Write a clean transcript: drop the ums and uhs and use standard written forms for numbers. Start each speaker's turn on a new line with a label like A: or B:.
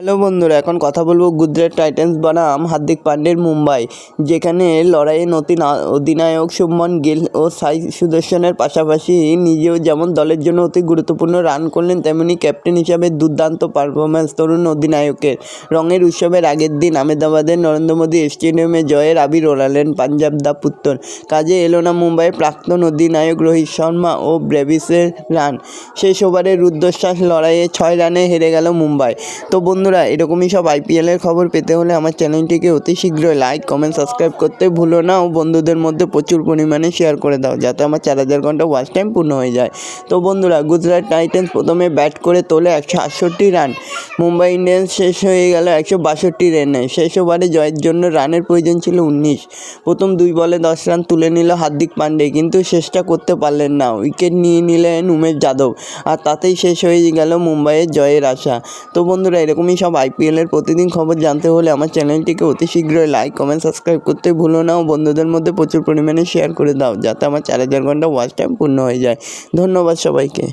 A: Hello বন্ধুরা, এখন কথা বলবো গুজরাট টাইটান্স বনাম হার্দিক পান্ডের মুম্বাই, যেখানে লড়াইয়ে নতুন অধিনায়ক শুভমন গিল ও সাই সুদর্শনের পাশাপাশি নিজেও যেমন দলের জন্য অতি গুরুত্বপূর্ণ রান করলেন, তেমনি ক্যাপ্টেন হিসাবে দুর্দান্ত পারফরম্যান্স তরুণ অধিনায়কের। রঙের উৎসবের আগের দিন আহমেদাবাদের নরেন্দ্র মোদী স্টেডিয়ামে জয়ের আবির ওড়ালেন পাঞ্জাব দা পুত্তর। কাজে এলো না মুম্বাইয়ের প্রাক্তন অধিনায়ক রোহিত শর্মা ও ব্রেভিসের রান। শেষ ওভারে রুদ্ধশ্বাস লড়াইয়ে 6 রানে হেরে গেল মুম্বাই। তো বন্ধুরা, এরকমই সব আইপিএলের খবর পেতে হলে আমার চ্যানেলটিকে অতি শীঘ্রই লাইক, কমেন্ট, সাবস্ক্রাইব করতে ভুলো না ও বন্ধুদের মধ্যে প্রচুর পরিমাণে শেয়ার করে দাও, যাতে আমার 4000 ঘন্টা ওয়াচ টাইম পূর্ণ হয়ে যায়। তো বন্ধুরা, গুজরাট টাইটান্স প্রথমে ব্যাট করে তোলে 168 রান। মুম্বাই ইন্ডিয়ান্স শেষ হয়ে গেল 162 রানে। শেষ ওভারে জয়ের জন্য রানের প্রয়োজন ছিল 19। প্রথম 2 বলে 10 রান তুলে নিল হার্দিক পান্ডে, কিন্তু শেষটা করতে পারলেন না। উইকেট নিয়ে নিলেন উমেশ যাদব, আর তাতেই শেষ হয়ে গেল মুম্বাইয়ের জয়ের আশা। তো বন্ধুরা, এরকমই সব আইপিএলের প্রতিদিন খবর জানতে হলে আমার চ্যানেলটিকে অতি শীঘ্রই লাইক, কমেন্ট, সাবস্ক্রাইব করতে ভুলো না ও বন্ধুদের মধ্যে প্রচুর পরিমাণে শেয়ার করে দাও, যাতে আমার 4000 ঘন্টা ওয়াচ টাইম পূর্ণ হয়ে যায়। ধন্যবাদ সবাইকে।